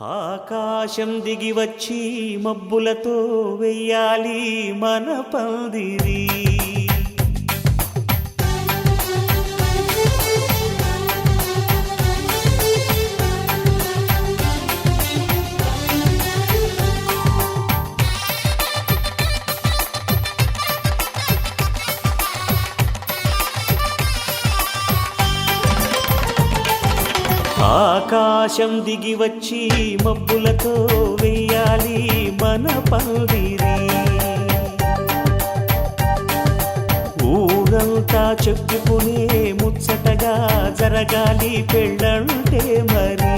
ఆకాశం దిగి వచ్చి మబ్బులతో వెయ్యాలి మన పందిరి. ఆకాశం దిగి వచ్చి మబ్బులతో వెయ్యాలి మన పందిరి. ఊరంతా చెప్పుకునే ముచ్చటగా జరగాలి పెళ్ళంటే మరి.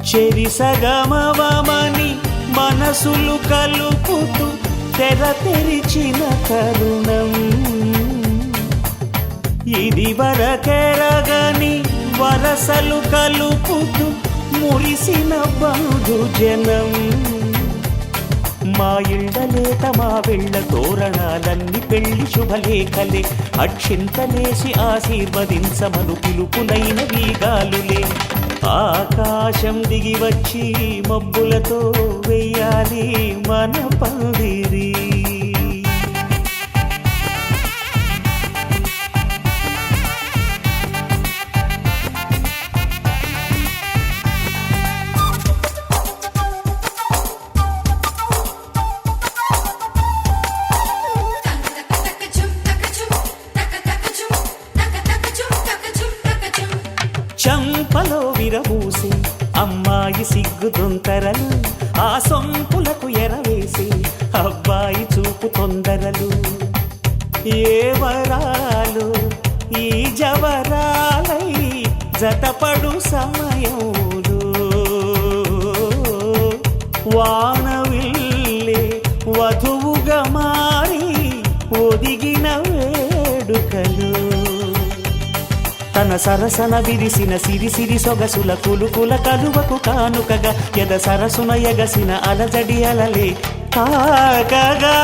చెరిసగమవమని మనసులు కలుపుతూ తెర తెరిచిన తరుణం. ఇది వరకెరగని వరసలు కలుపుతూ మురిసిన బంధుజనం. మా ఇళ్ళలేత మా వెళ్ళ తోరణాలన్నీ పెళ్లి శుభలేఖలే. అక్షింతలేసి ఆశీర్వదించమను పిలుపులైన వీగాలులే. ఆకాశం దిగి వచ్చి మబ్బులతో వెయ్యాలి మన పందిరి. చంపలో విరబూసి అమ్మాయి సిగ్గు దొంతరలు. ఆ సొంపులకు ఎరవేసి అబ్బాయి చూపు తొందరలు. ఏ వరాలు ఈ జవరాలై జతపడు సమయంలో. వానవిల్లే వధువుగా మారి ఒదిగిన వేడుకలు. తన సరసన విరిసిన సిరిసిరి సొగసుల కులుకుల కలువకు కానుకగా ఎద సరసున ఎగసిన అలజడి అలలే తాకగా.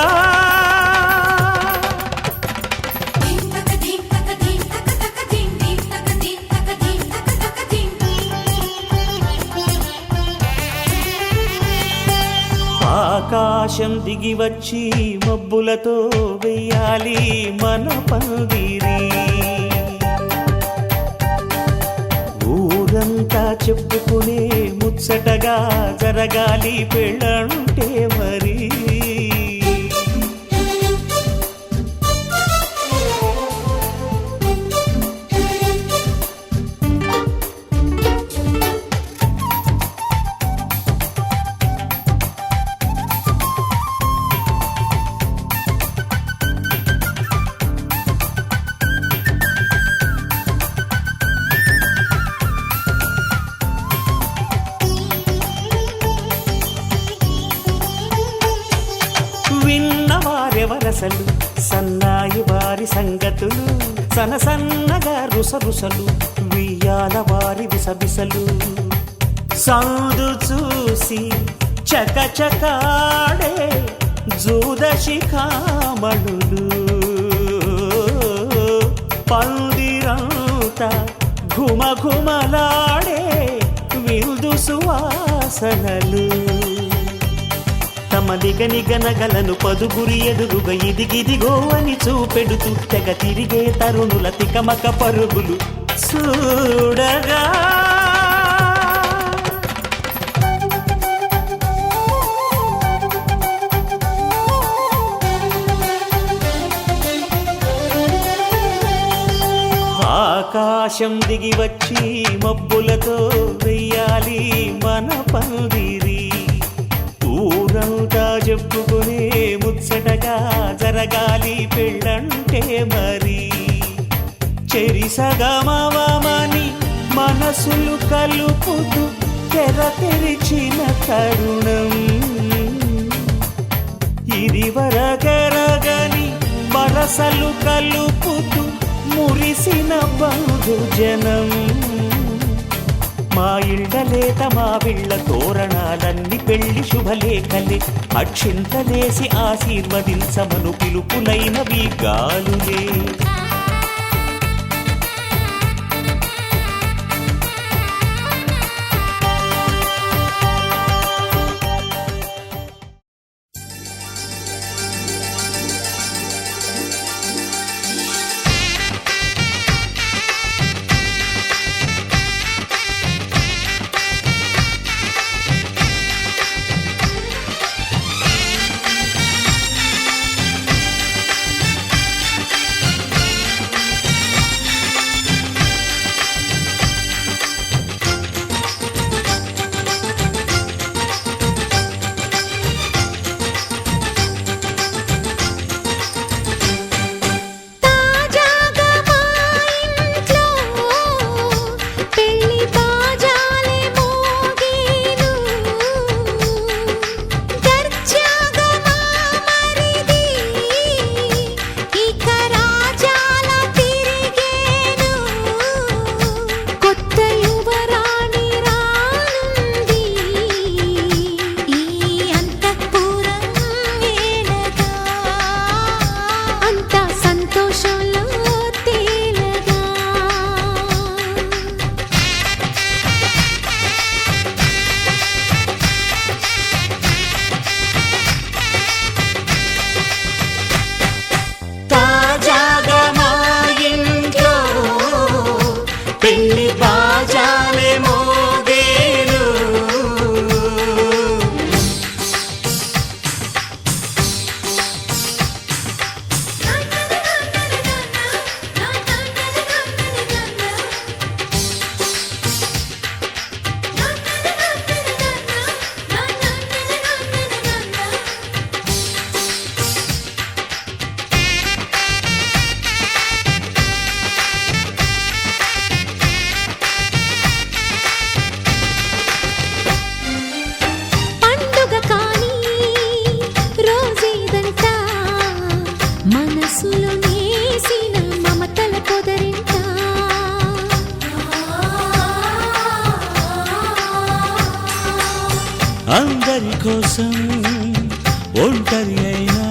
ఆకాశం దిగి వచ్చి మబ్బులతో వెయ్యాలి మన పందిరి. ఊరంతా చెప్పుకునే ముచ్చటగా జరగాలి పెళ్ళంటే మరి. విన్నవారెవరసలు సన్నాయి వారి సంగతులు. సనసన్నగా రుసరుసలు వియ్యాల వారి విసబిసలు. సందు చూసి చకచకాడే జూదశిఖామణులు. పందిరంతా ఘుమఘుమలాడే విందు సువాసనలు. తమ నిగనిగనగలను పదుగురి ఎదురుగా ఇదిగిదిగో అని చూపెడుతూ తెగ తిరిగే తరుణుల తికమక పరుగులు చూడగా. ఆకాశం దిగి వచ్చి మబ్బులతో వెయ్యాలి మన పందిరి. ఊరంతా చెప్పుకునే ముచ్చటగా జరగాలి పెళ్ళంటే మరి. చెరిసగమవమని మనసులు కలుపుతూ తెర తెరిచిన తరుణం. ఇది వరకెరగని వరసలు కలుపుతూ మురిసిన బంధుజనం. మా ఇళ్ళలేత మా వీళ్ళ తోరణాలన్నీ పెళ్లి శుభలేఖలే. అక్షింతలేసి ఆశీర్వదించమను పిలుపులైన వీగాలులే. బాజాలే మోగేను. పండుగ కాని రోజేదంట మనసులో నేసిన మమతల పొదరింట. అందరి కోసం ఒంటరి అయినా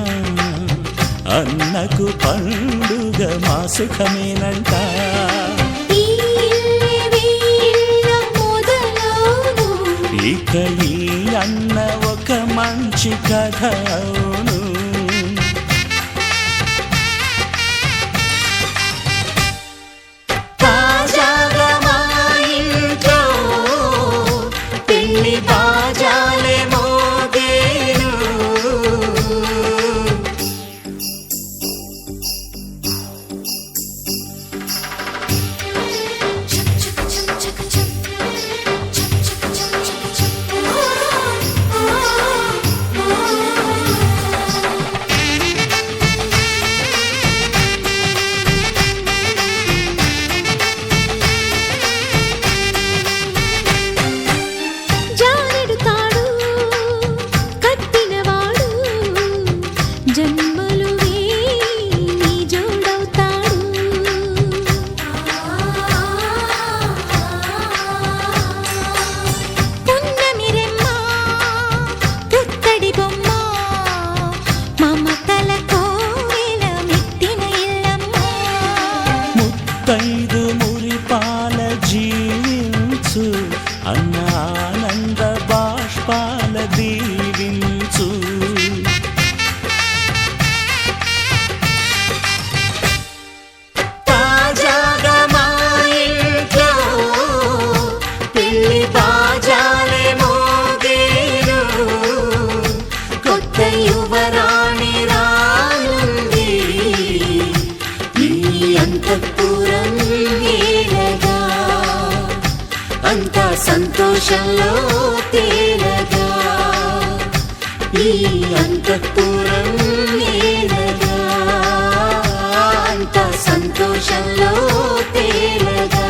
అన్నకు పండుగ మా సుఖమేనంట. ఈ ఇల్లే వీళ్ళ మొదలవును. ఇక ఈ అన్న ఒక మంచి కథ అవును. తాజాగా మా ఇంట్లో పెళ్లి బాజాలే మోగేను. జానెడు తాడు కట్టినవాడు జన్మలు వేయి జోడవుతాడు. పున్నమి రెమ్మ పుత్తడి బొమ్మ మమతల కోవెల మెట్టిన ఇల్లమ్మ. ముత్తైదు మురిపాల జీవించు అన్న ఆనంద బాష్పాల దీవించు. తాజాగా మా ఇంట్లో పెళ్లి బాజాలే మోగేను. కొత్త యువరాణి రానుంది ఈ అంతఃపురం ఏలగా. అంతా సంతోషంలో తేలగా ఈ అంతఃపురం ఏలగా. అంతా సంతోషంలో తేలగా.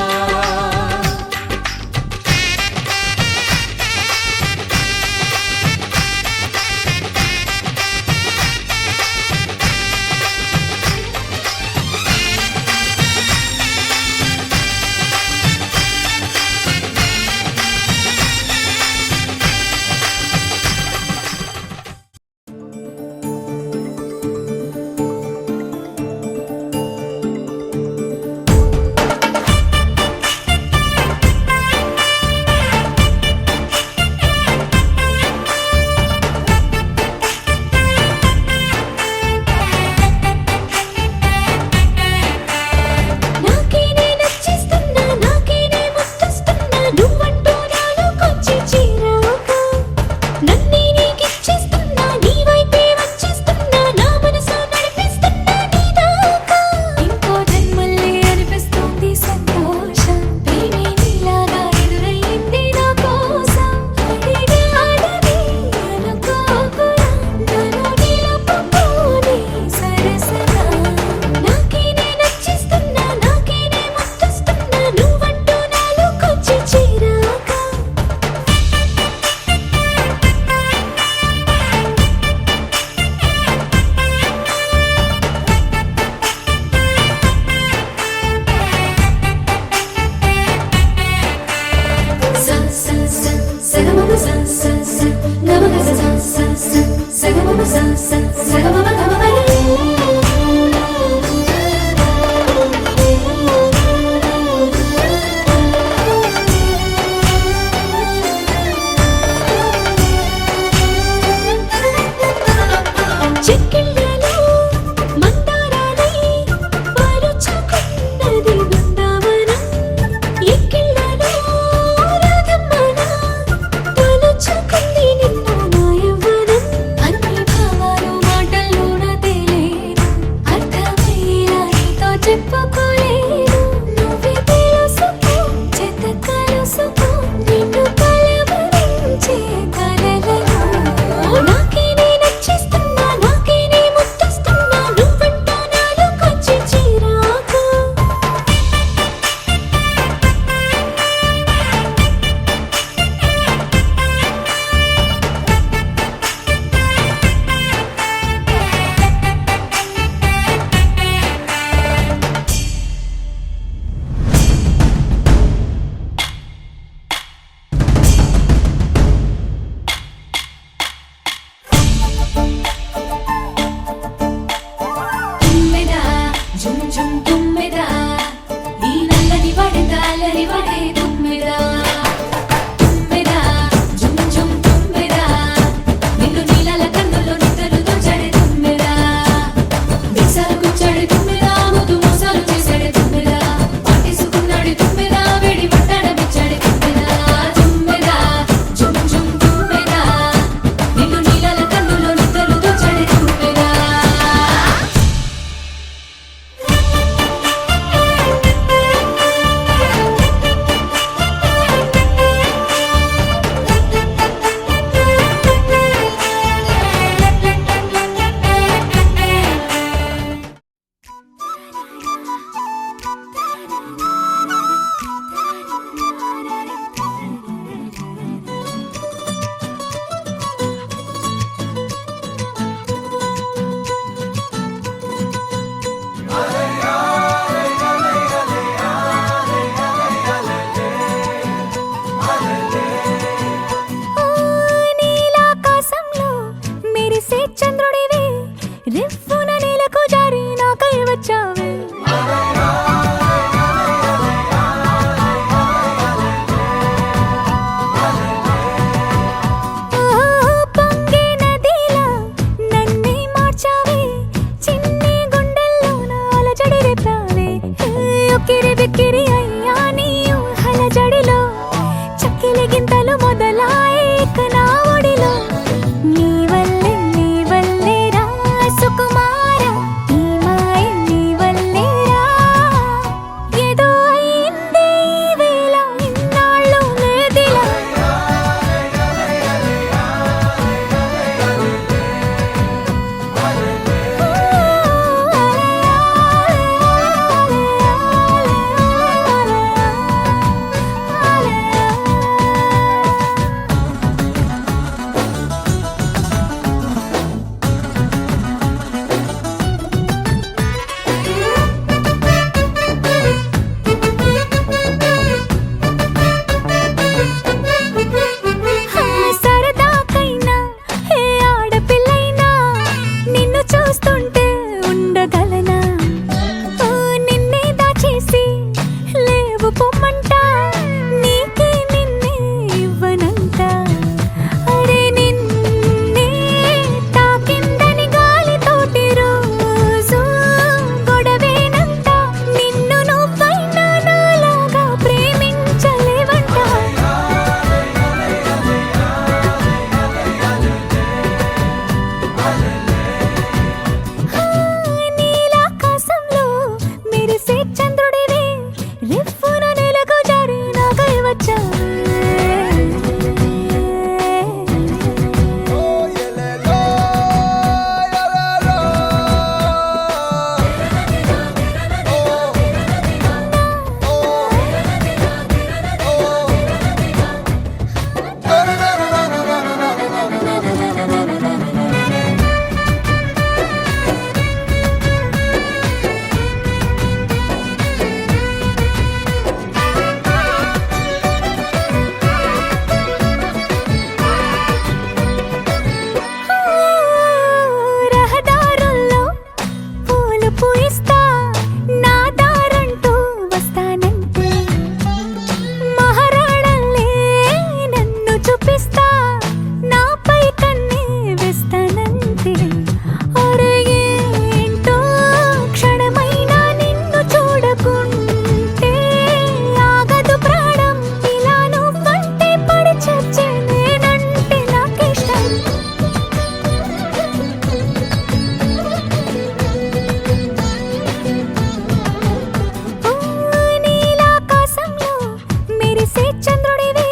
చంద్రుడివి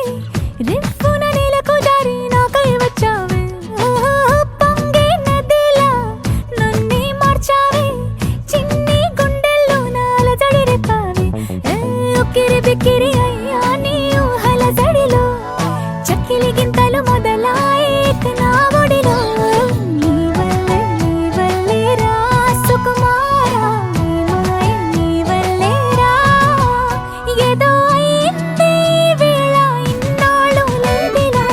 రిప్పున నేలకు జారి నాకై వచ్చావే పొంగే నదిలా నన్నే మార్చావే చిన్ని గుండెల్లో నాల జడి రేపావే ఉక్కిరి బిక్కిరి అయ్యా నీ ఊహల జడిలో చక్కిలి గింతలు మొదలాయి నా ఒడిలో నీ వల్లే రా సుకుమారా నీ వల్లే రా ఏదో అయింది ఈ వేళ ఇన్నాళ్ళు లేదిలా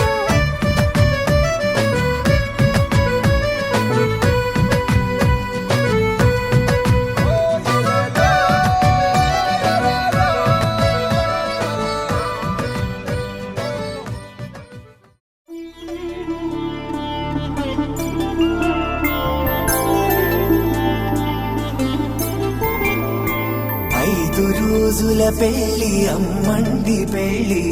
ఐదు రోజుల పెళ్లి అమ్మండి పెళ్లి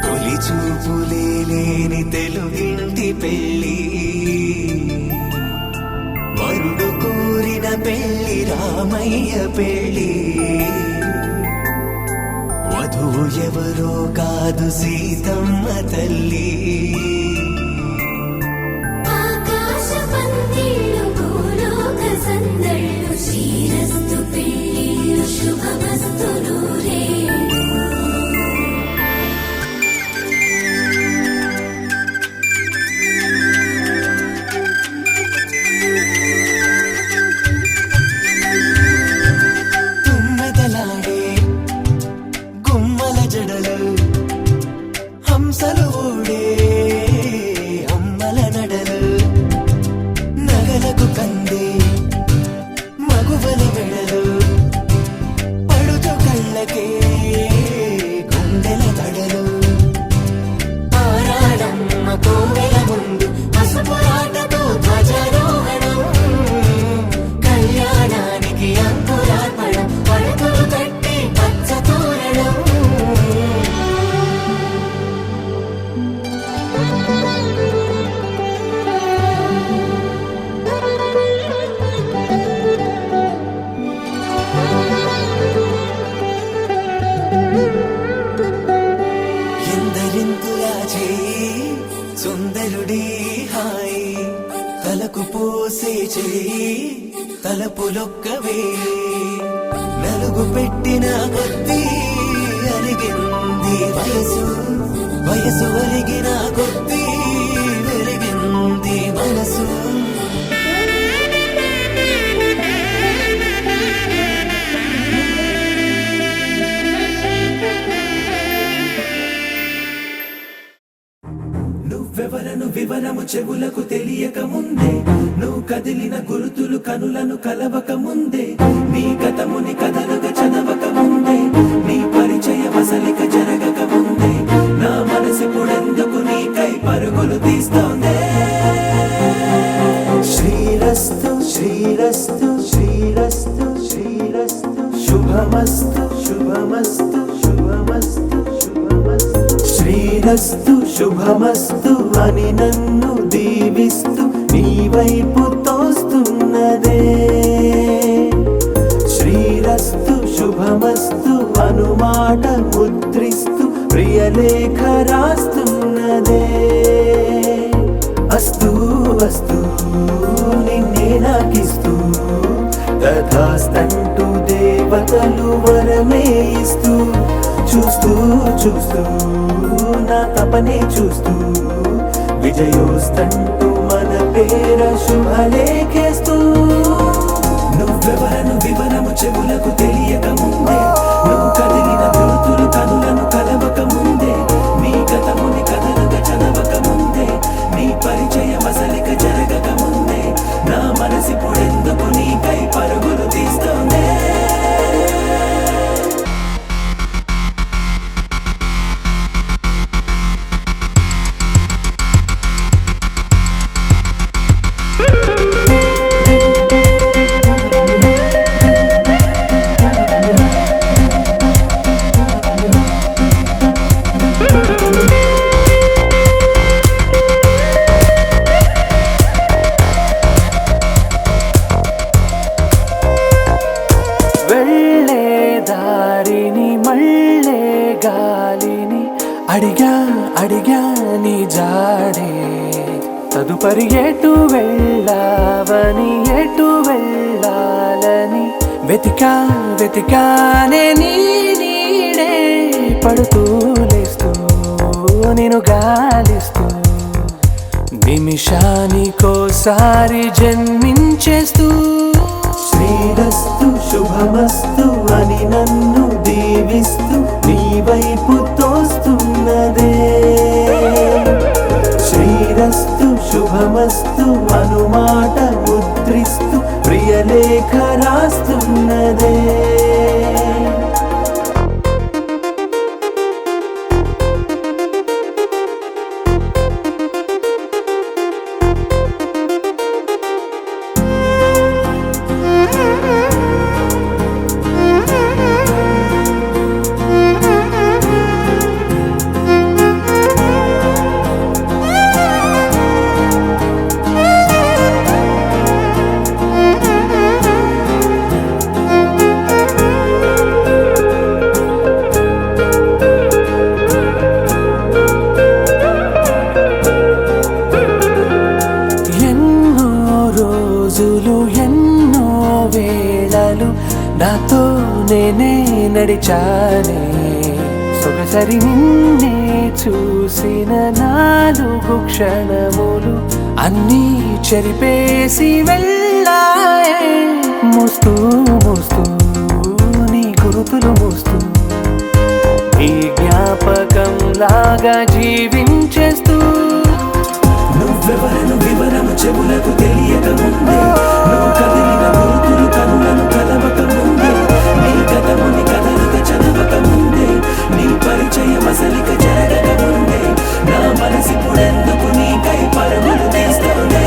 తొలి చూపులే లేని తెలుగింటి పెళ్లి వరుడు కోరిన పెళ్లి రామయ్య పెళ్లి వధువు ఎవరో కాదు సీతమ్మ తల్లి ఆకాశ పందిళ్ళు భూలోక సందళ్ళు శ్రీరస్తు పెళ్ళిళ్ళు శుభమస్తు నూరే తుమ్మెదలాడే గుమ్మల జడలు హంసలు ఊడే అమ్మల నడలు నగలకు కందే మగువల మెడలు పడుచు కళ్ళకే గుండెల దడలు ఆరాడమ్మ కోవెల ముందు పసుపురాటతో ధ్వజారోహణం కళ్యాణానికి అంకురార్పణం పడకలు కట్టి పచ్చ తోరణం ఎందరింతులా చేయి సుందరుడి హాయి తలకు పోసే చేయి తలపులొక్కవే నలుగు పెట్టిన కొద్దీ అరిగింది వయసు వయసు ఒరిగిన కొద్దీ వెలిగింది మనసు నువ్వెవరను వివరము చెవులకు తెలియక ముందే నువ్వు కదిలిన గురుతులు కనులను కలవక ముందే నీ గతముని కథలుగా చదవక ముందే నీ పరిచయ వసలిక జరగక ముందే నా మనసిప్పుడెందుకు నీకై పరుగులు తీస్తోందే శ్రీరస్తు శ్రీరస్తు శ్రీరస్తు శ్రీరస్తు శుభమస్తు శుభమస్తు శుభమస్తు శుభమస్తు శ్రీరస్తు శుభమస్తు అని నన్ను దీవిస్తూ నీ వైపు తోస్తున్నదే శ్రీరస్తు శుభమస్తు అనుమాట ముద్రిస్తూ ప్రియలేఖ రాస్తున్నదే అస్తు అస్తు నిన్నే నాకిస్తూ తథాస్తంటూ దేవతలు వరమే ఇస్తూ చూస్తూ చూస్తూ నా తపనే చూస్తూ విజయోస్తంటూ మన పేర శుభలేఖేస్తూ నువ్వెవరను వివరము చెవులకు తెలియక ముందే నువ్వు కదిలిన గుర్తులు కనులను కలవక ముందే నీ గతముని కథలుగా చదవక ముందే నీ పరిచయ వసలిక జరగక ముందే నా మనసిప్పుడెందుకు నీకై పరుగులు తీస్తోందే గాలిని అడిగా అడిగా నీ జాడే తదుపరి ఎటు వెళ్ళావని ఎటు వెళ్ళాలని వెతికా వెతికానే నీ నీడే పడుతూ లేస్తూ నేను గాలిస్తూ నిమిషానికోసారి జన్మించేస్తూ శ్రీరస్తు శుభమస్తు అని నన్ను దీవిస్తూ నీ వైపు తోస్తున్నదే శ్రీరస్తు శుభమస్తు అనుమాట ముద్రిస్తూ ప్రియలేఖ రాస్తున్నదే ఎన్నో వేళలు నాతో నేనే నడిచానే సొగసరి నిన్నే చూసిన 4 క్షణములు అన్నీ చెరిపేసి వెళ్ళాయే మోస్తూ మోస్తూ నీ గురుతులు మోస్తూ ఈ జ్ఞాపకం లాగా జీవించేస్తూ నువ్వెవరను వివరము చెవులకు తెలియక ముందే నువ్వు కదిలిన గురుతులు కనులను కలవక ముందే నీ గతముని కథలుగా చదవక ముందే నీ పరిచయం అసలిక జరగక ముందే నా మనసిప్పుడెందుకు నీకై పరుగులు తీస్తూనే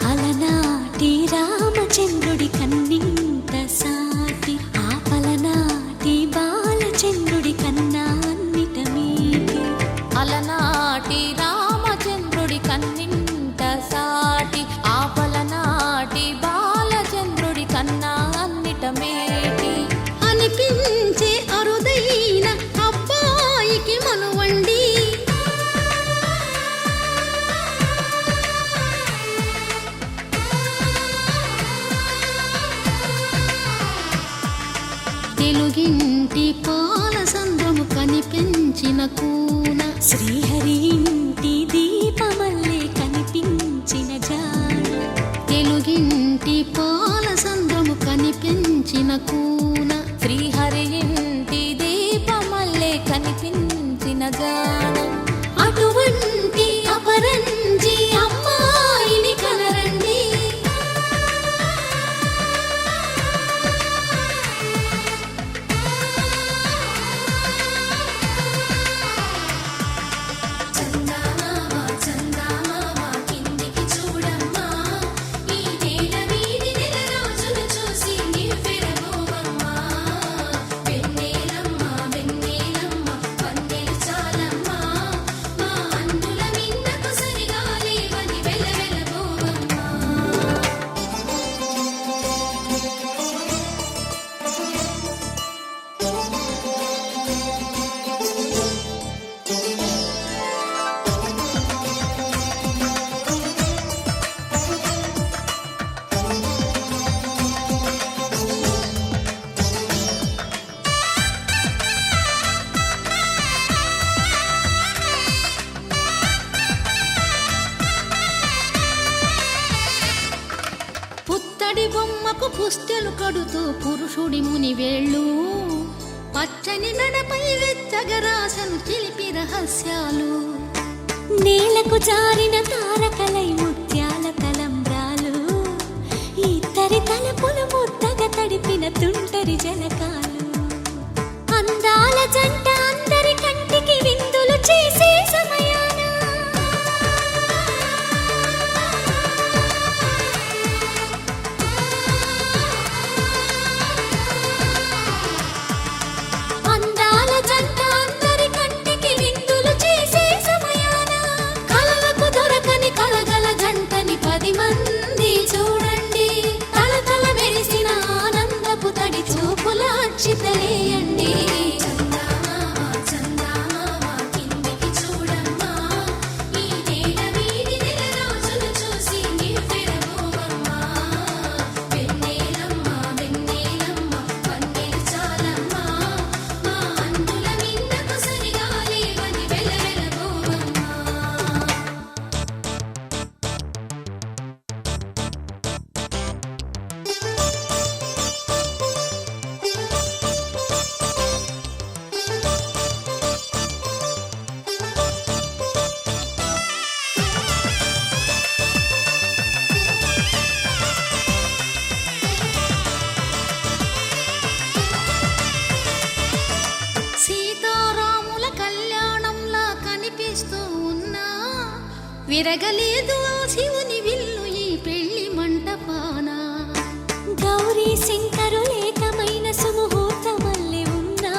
అలనాటి రామచంద్రుడి కన్నింత సాటి ఆపలనాటి బాలచంద్రుడి కన్నా అన్నిట మీటి అలనాటి రామచంద్రుడి కన్నింత సాటి ఆపలనాటి బాలచంద్రుడి కన్నా అన్నిట మేటి అనిపించే అరుదైన అబ్బాయికి మనువండి తెలుగింటి పాల సంద్రము కనిపించిన కూన శ్రీహరి ఇంటి దీపమల్లే కనిపించిన జాడ తెలుగింటి పాల సంద్రము కనిపించిన కూన శ్రీహరి ఇంటి దీపమల్లే కనిపించిన జాడ అటువంటి అపరంజి అమ్మాయిని కనరండి పుత్తడి బొమ్మకు పుస్తెలు కడుతూ పురుషుడి ముని వేళ్ళు పచ్చని నడపై వెచ్చగరాసను చిలిపి రహస్యాలు నేలకు జారిన తారకలై ముత్యాల తలంబ్రాలు ఇద్దరి తలపులు ముద్దగా తడిపిన తుంటరి జలకాలు అక్షితలేయండి చందమామ చందమామ కిందికి చూడమ్మా ఈ నేల వీడి నెల రోజులు చూసి నివ్వెరబోవమ్మా వెన్నెలమ్మ వెన్నెలమ్మ వన్నెలు చాలమ్మా మా అన్నుల మిన్నకు సరిగా లేవని వెలవెలబోవమ్మా సీతారాముల కళ్యాణంలా కనిపిస్తూ ఉన్నా విరగలేదు ఆ శివుని విల్లు ఈ పెళ్లి మంటపాన గౌరీ శంకరులేకమైన సుముహూర్తమల్లె ఉన్నా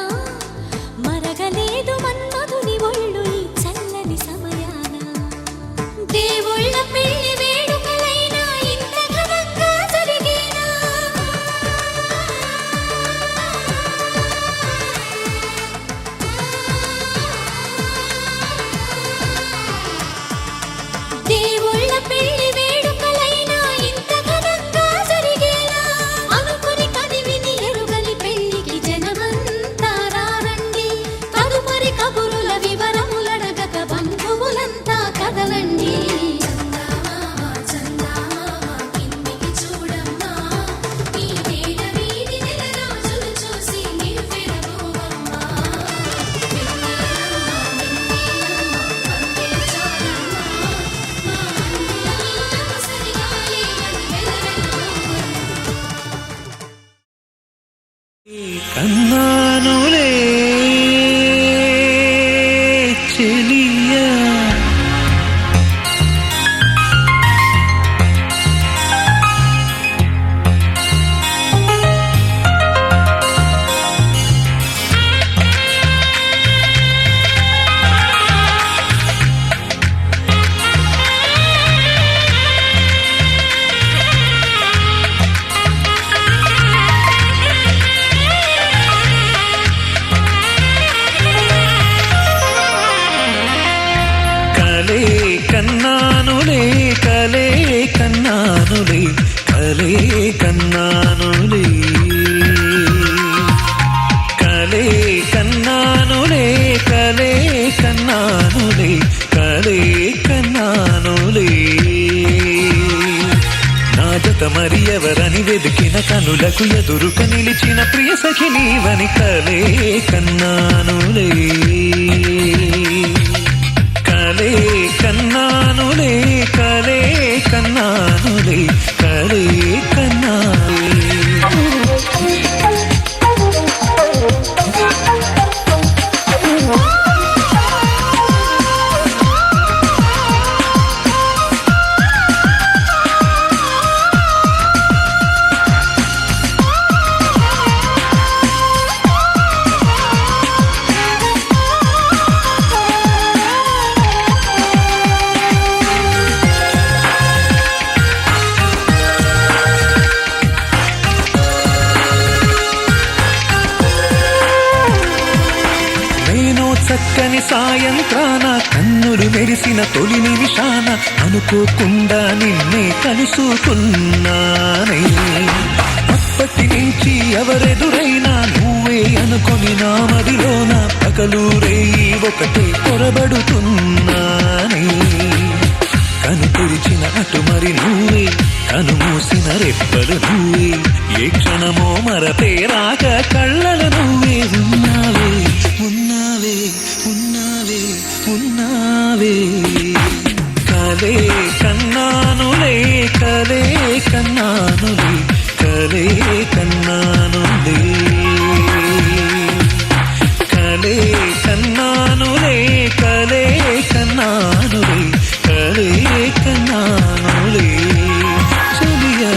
మరగలేదు మన్మధుని ఒళ్ళు ఈ చల్లని సమయాన దేవుళ్ళ పెళ్లి వేడుకలైనా ఇంత ఘనంగా జరిగేనా దేవుళ్ళ పెళ్లి వేడుకలైనా ఇంత ఘనంగా జరిగేనా అనుకుని కదివిని ఎరుగని పెళ్లికి జనమంతా రారండి తదుపరి కబురుల వివరములడగక బంధువులంతా కదలండి చందమామ చందమామ కిందికి చూడమ్మా ఈ నేల వీడి నెల రోజులు చూసి నివ్వెరబోవమ్మా వెన్నెలమ్మ వెన్నెలమ్మ వన్నెలు చాలమ్మా మా అన్నుల మిన్నకు సరిగా లేవని వెలవెలబోవమ్మా కన్నానులే చెలియా కలే కన్నానులే కలే కన్నానులే కలే కన్నానులే కలే కన్నానులే కలే కన్నానులే కలే కన్నానులే నా జత మరి ఎవరని వెతికిన కనులకు ఎదురుక నిలిచిన ప్రియ సఖి నీవని కలే కన్నానులే కలే కన్నానులే కలే కన్నానులే కలే కన్నానులే చక్కని సాయంత్రాన కన్నులు మెరిసిన తొలి నిమిషాన అనుకోకుండా నిన్నే కలుసుకున్నానే అప్పటి నుంచి ఎవరెదురైనా నువ్వే అనుకొని నా మదిలోన పగలు రేయి ఒకటే పొరబడుతున్నానే కను తెరిచిన అటు మరి నువ్వే కను మూసిన రెప్పలు నువ్వే ఏ క్షణమో మరపే రాక కళ్ళలు నువ్వే ఉన్నావే ఉన్నావే ఉన్నావే ఉన్నావే కలే కన్నానులే కలే కన్నానులే కలే కన్నానులే కలే కన్నానులే కలే కన్నానులే కలే కన్నానులే చెలియా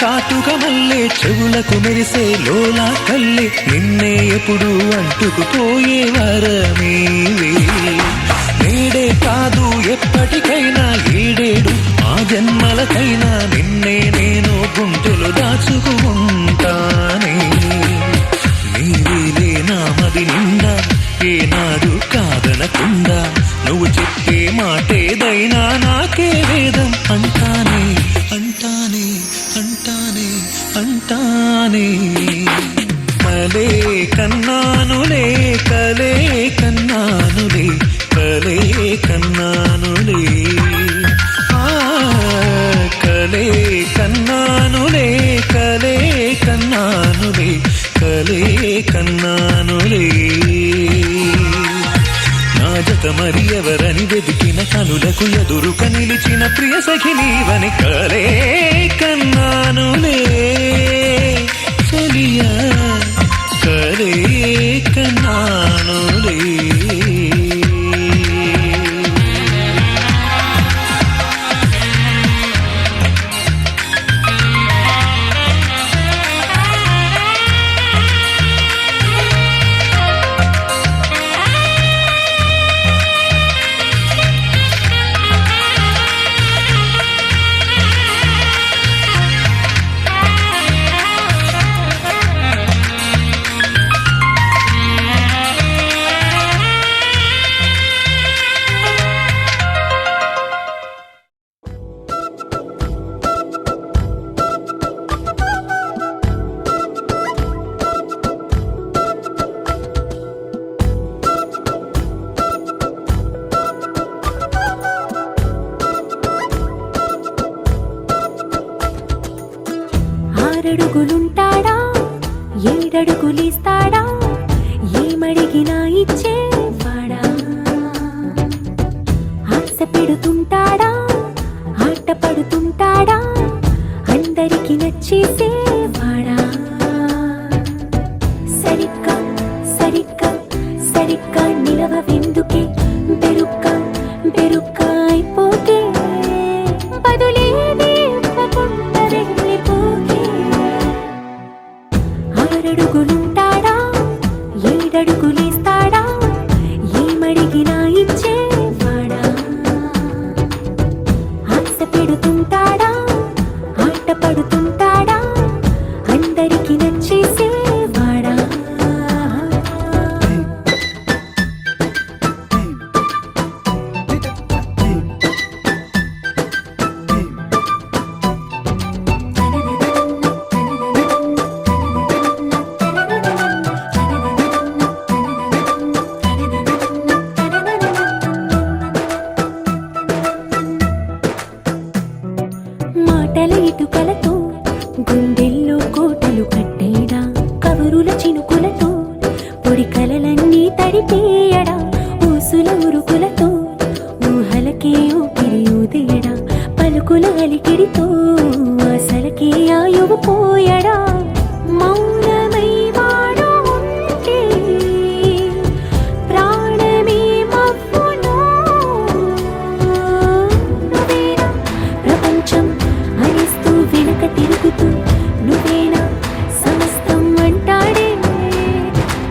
కాటుక మల్లె చెవులకు మెరిసే లోలా కల్లె నిన్నే ఎప్పుడు అంటుకుపోయే వరమేవే నేడే కాదు ఎప్పటికైనా ఏడేడు ఆ జన్మలకైనా నిన్నే నేను గుంటెలు దాచుకుంటానే నీవేలే నా మది నిండా ఏనాడు కాదనకుండా నువ్వు చెప్పే మాటేదైనా నాకే వేదం అంటానే అంటానే అంటానే అంటానే కలే కన్నానులే కలే కన్నానులే కలే కన్నానులే కలే కన్నానులే కలే కన్నానులే కలే కన్నానులే నా జత మరి ఎవరని వెతికిన కనులకు ఎదురుక నిలిచిన ప్రియ సఖి నీవని కలే కన్నానులే చలియా కలే కన్నానులే ఆరడుగులుంటాడా ఏడడుగులిస్తాడా ఏమడిగినా ఇచ్చేవాడా ఆశ పెడుతుంటాడా ఆట పడుతుంటాడా అందరికి నచ్చేసేవాడా సరిగ్గా సరిగ్గా సరిగ్గా నిలవెందుకే బెరుక్క బెరుక్క అయిపోతే బదులేది ఇవ్వకుండా వెళ్ళిపోతే ఆరడుగులుంటాడా ఏడడుగులేస్తాడా ఏమడిగినా ఇచ్చేవాడా ఆశ పెడుతుంటాడా ఆట పడుతుంటాడా అందరికి నచ్చేసేవాడా మాటల ఇటుకలతో గుండెల్లో కోటలు కట్టేడా కబురుల చినుకులతో పొడి కలలన్నీ తడిపేయడా ఊసుల ఉరుకులతో ఊహలకే ఊపిరి ఊదేయడా పలుకుల అలికిడితో ఆశలకే ఆయువు పోయడా మౌనమై వాడు ఉంటే ప్రాణమే మవ్వును నువ్వేనా ప్రపంచం అనిస్తూ వెనక తిరుగుతూ నువ్వేనా సమస్తం అంటాడే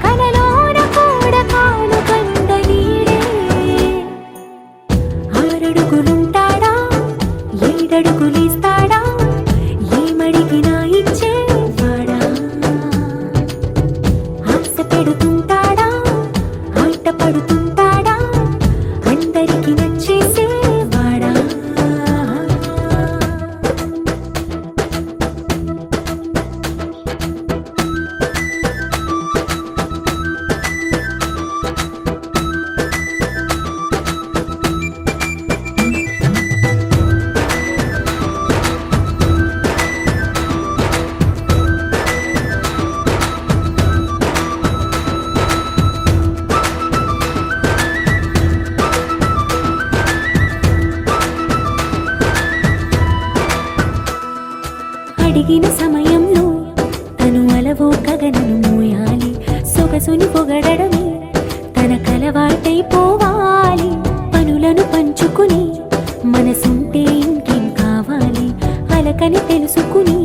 కలలోన కూడా కాను కంద నీడే ఆరడుగులుంటాడా ఏడడుగులేస్తాడా ఏమడిగినా ఇచ్చేవాడా ఆశ పెడుతుంటాడా ఆట పడుతుంటాడా అందరికి నచ్చేసేవాడా అడిగిన సమయంలో తను అలవో గగనను మోయాలి సొగసుని పొగడమే తన కలవాటైపోవాలి పనులను పంచుకుని మనసుంటే ఇంకేం కావాలి అలకని తెలుసుకుని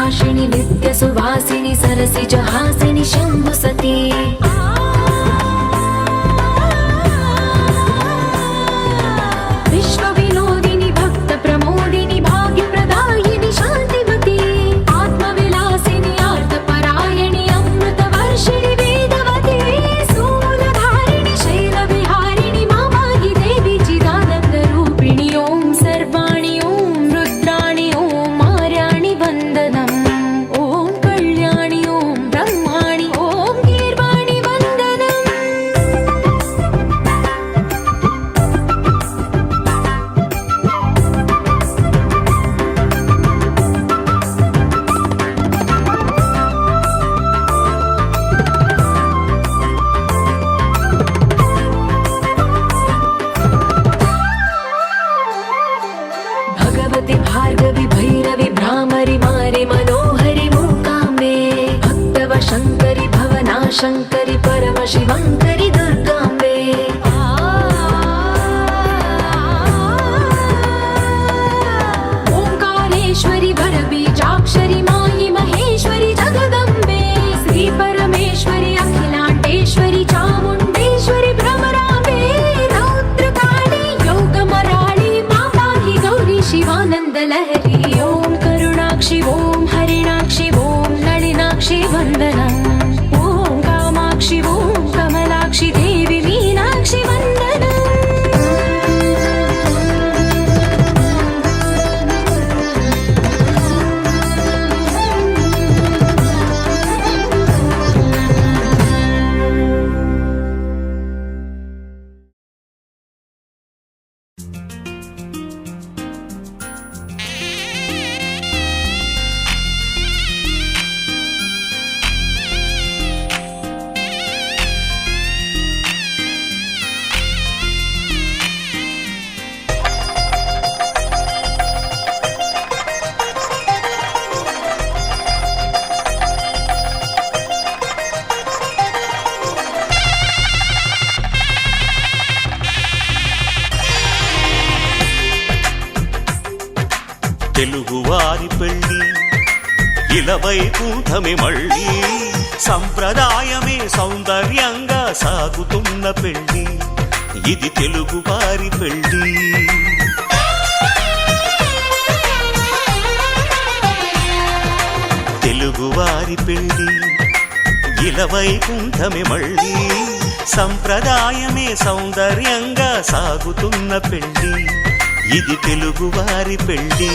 భాషిణి నిత్య సువాసిని సరసిజ హాసిని శంభు సతీ విశ్వ వినోదిని భక్త ప్రమోదిని భాగ్య ప్రదాయిని శాంతిమతి ఆత్మ విలాసిని ఆర్త పరాయణి అమృత వర్షిణి వేదవతి శూలధారిణి శైల విహారిణి మామాగి దేవి చిదానంద రూపిణి ఓం సర్వాణి ఓం రుద్రాణి ఓం మార్యాణి వందనం ఓం కళ్యాణి ఓం బ్రహ్మాణి ఓం గీర్వాణి వందనం भगवति भार्गवि भैरवि भ्रामरि मारि मनोहरि मूकाम्बे भक्तव शङ्करि भवना शङ्करि परम शिवङ्करि दुर्गाम्बे ओङ्कारेश्वरि वरबीजाक्षरि मायि महेश्वरि जगदम्बे श्री परमेश्वरि अखिलाण्डेश्वरि चामुण्डेश्वरि भ्रमराम्बे रौद्रकाली योगमराळि माताहि गौरी शिवानन्द लहरी ॐ करुणाक्षि ॐ हरिणाक्षि ॐ नलिनाक्षि वन्दनम् ॐ कामाक्षि ॐ कमलाक्षि देवी मीनाक्षि वन्दनम् తెలుగువారి పెళ్ళి ఇలవైకుంఠమే మళ్ళీ సంప్రదాయమే సౌందర్యంగా సాగుతున్న పెళ్ళి ఇది తెలుగువారి పెళ్ళి తెలుగువారి పెళ్ళి ఇలవైకుంఠమే మళ్ళీ సంప్రదాయమే సౌందర్యంగా సాగుతున్న పెళ్ళి ఇది తెలుగువారి పెళ్ళి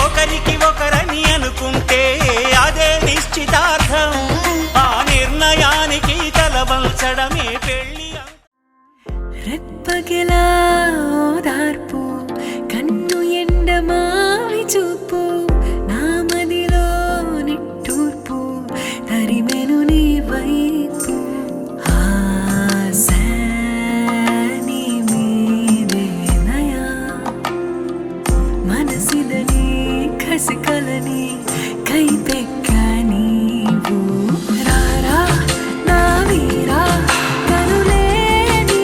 ఒకరికి ఒకరని అనుకుంటే అదే నిశ్చితార్థం ఆ నిర్ణయానికి తలవంచడమే పెళ్ళి రెప్పగిలా ఓదార్పు కన్ను ఎండమావి చూపు నా మదిలో నిట్టూర్పు తరిమెను నీ వైపు ఆశ నీ మీదేనయా మనసిదని కసికలని కైపెక్క నీవు రారా నా వీరా కనులే నీ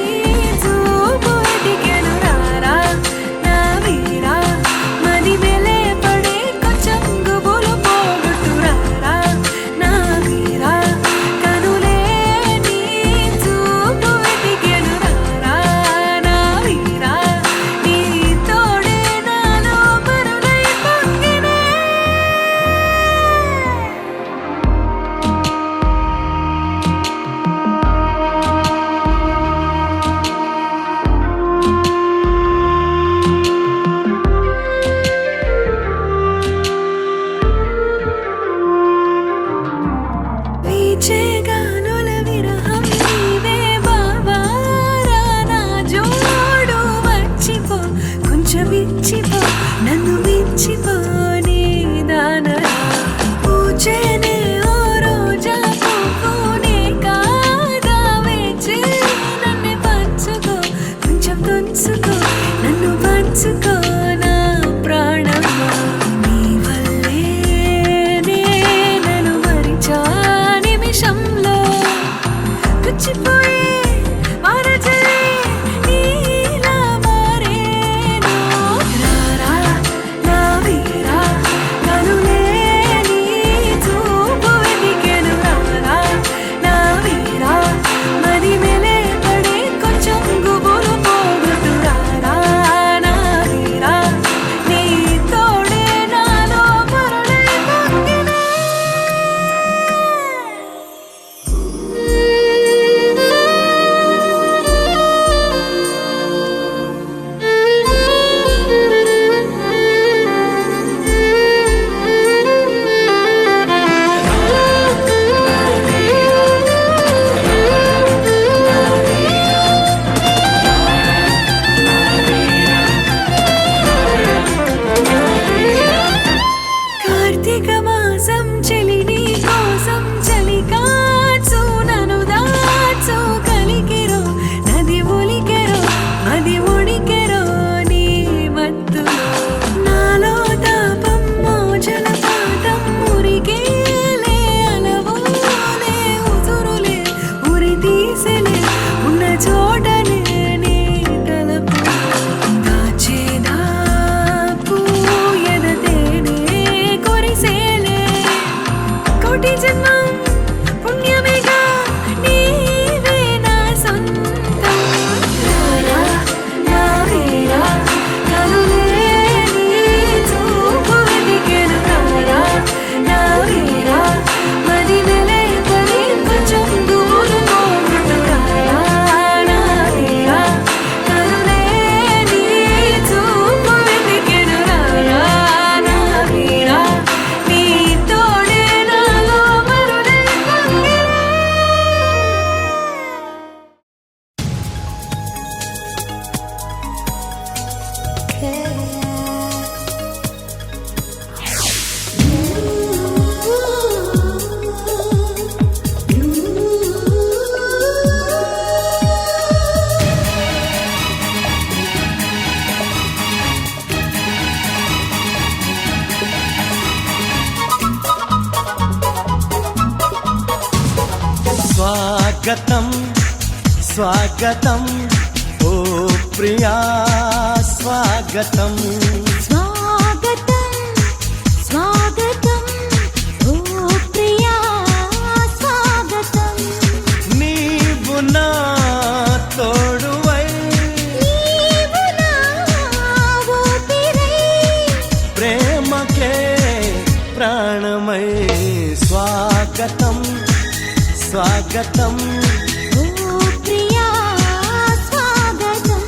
చూపు ఎదిగెను రారా నా వీరా మది వెలే పడే కార్తీక మాసం చెలిని కోసం చలి కాచు నను దాచు కలికెరో నది ఒలికెరో అది ఒడికెరో నీ మత్తులో నాలో తాపం జలపాతం మురిగేలే అలవోలే ఉసురులే ఉరి తీసెలే ఉన్న చోటనే నీ తలపు దాచేదాపు ఎదతేనే కొరిసేలే కోటి జన్మం పుణ్యమేగా నీవే నా సొంతం రారా నా వీరా కరులే నీ చూపు వెతికెను రారా నా వీరా మది వెలే పడి కొంచెం దూరం పోగొట్టు రారా నా వీరా కరులే నీ చూపు వెతికెను రారా నా వీరా నీ తోడే నాలో మరులే పొంగిలే స్వాగతం స్వాగతం ఓ ప్రియా స్వాగతం స్వాగతం స్వాగతం ఓ ప్రియా స్వాగతం నీవు నా తోడువై నీవు నా ఊపిరై ప్రేమకే ప్రాణమై స్వాగతం స్వాగతం ఓ ప్రియా స్వాగతం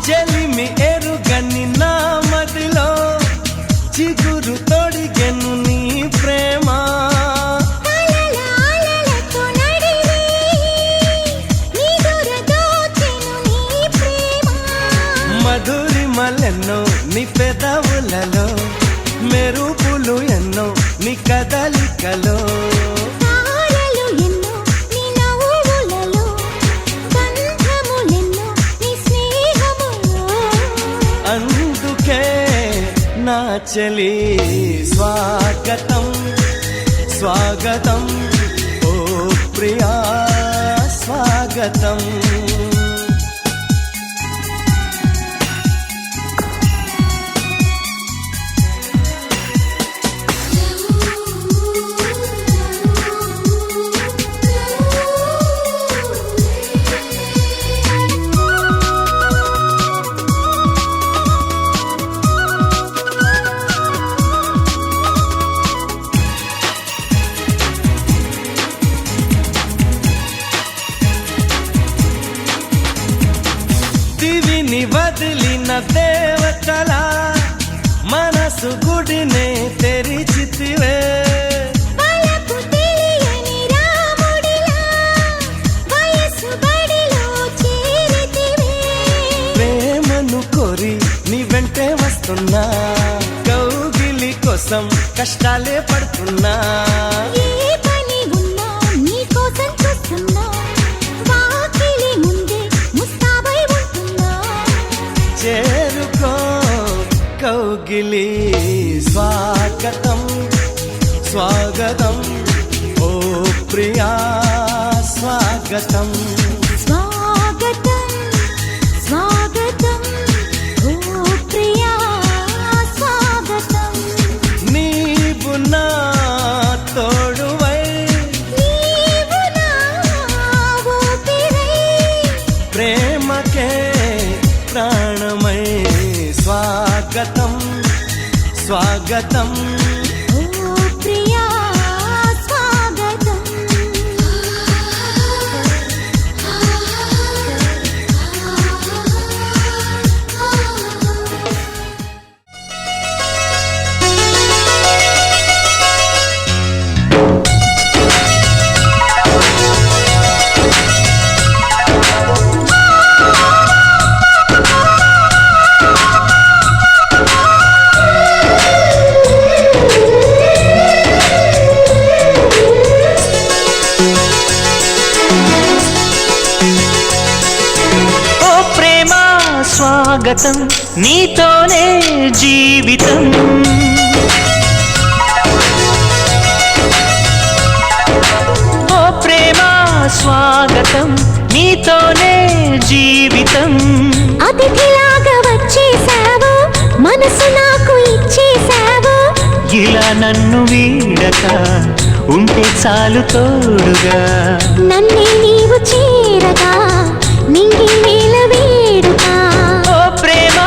చెలిమి ఎరుగని నా మదిలో చిగురు తొడిగెను నీ ప్రేమ కలలాలలతో నడివే నిదుర దోచెను నీ ప్రేమ మధురిమలెన్నో నీ పెదవులలో మెరుపులు ఎన్నో నీ కదలికలో తారలు ఎన్నో నీ నవ్వులలో బంధములెన్నో నీ స్నేహములో అందుకే నా చెలి స్వాగతం స్వాగతం ఓ ప్రియా స్వాగతం దివిని వదిలిన దేవతల మనసు గుడినే తెరిచితివే వలకు తెలియని రాముడిలా వయసు బడిలో చేరితివే ప్రేమను కోరి నీ వెంటే వస్తున్నా కౌగిలి కోసం కష్టాలే పడుతున్నా ఏ పని ఉన్నా నీ కోసం చూస్తున్నా వాకిలి ముందే ముస్తాబై ఉంటున్నా చేరుకో కౌగిలి స్వాగతం స్వాగతం ఓ ప్రియా స్వాగతం స్వాగతం స్వాగతం ఓ ప్రియా స్వాగతం నీవు నా తోడువై నీవు నా ఊపిరై ప్రేమకే ప్రాణమై స్వాగతం స్వాగతం ఓ ప్రియా స్వాగతం ఓ ప్రేమ స్వాగతం నీతోనే జీవితం ఓ ప్రేమ స్వాగతం నీతోనే జీవితం అతిథిలాగా వచ్చేసావు మనసు నాకు ఇచ్చేసావు ఇలా నన్ను వీడక ఉంటే చాలు తోడుగా నన్నే నీవు చేరగా నింగి నేల వేడుగా ఓ ప్రేమ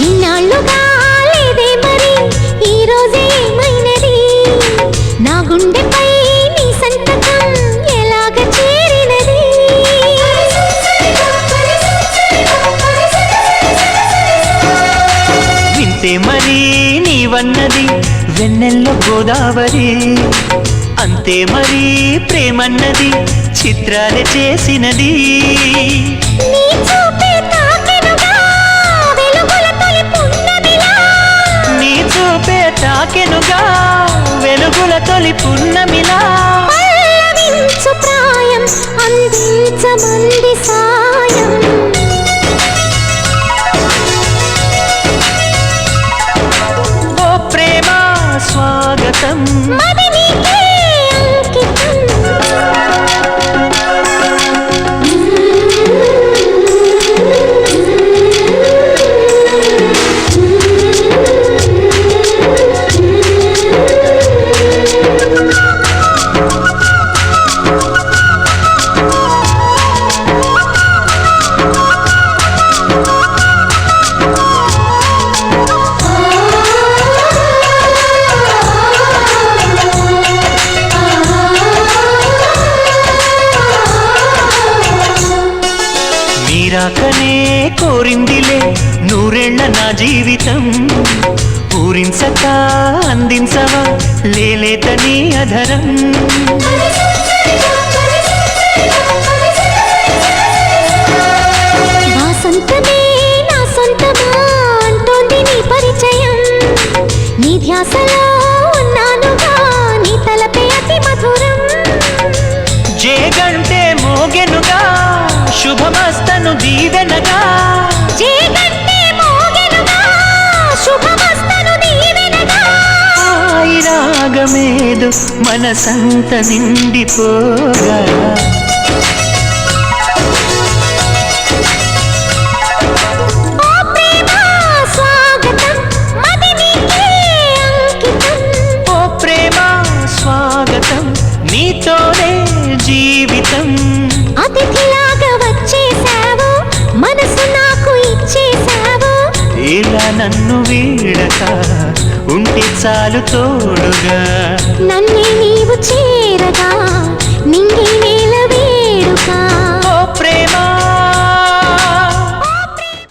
ఇన్నాళ్ళుగా లేదే మరి ఈ రోజే ఏమైనది నా గుండెపై నీ సంతకం ఎలాగ చేరినది వింటే మరి నీవన్నది వెన్నెల్లో గోదావరి అంతే మరి ప్రేమన్నది చిత్రాలు చేసినది నీ చూపే తాకెనుగా వెలుగుల తొలి పున్నమిలా నీ చూపే తాకెనుగా వెలుగుల తొలి పున్నమిలా పల్లవించు ప్రాయం అందించమంది సాయం ఓ ప్రేమ స్వాగతం మది నీకే అంకితం మీరాకనే కోరిందిలే నూరేళ్ల నా జీవితం పూరించక అందించవా లేలేత నీ అధరం వాసంతమే నా సొంతమా అంటోంది నీ పరిచయం నీ ధ్యాసలో ఉన్నానుగా నీ తలపే అతి మధురం జేగంటే మోగెనుగా శుభమస్తను దీవెనగా జేగంటే మోగెనుగా శుభమస్తను దీవెనగా ఆయి రాగమేదు మనసంత నిండిపోగా ఓ ప్రేమ స్వాగతం మది నీకే అంకితం ఓ ప్రేమ స్వాగతం నీతోనే జీవితం అతిథిలాగా వచ్చేసావు మనసు నాకు ఇచ్చేసావు ఇలా నన్ను వీడక ఉంటే చాలు తోడుగా నన్నే నీవు చేరగా నింగి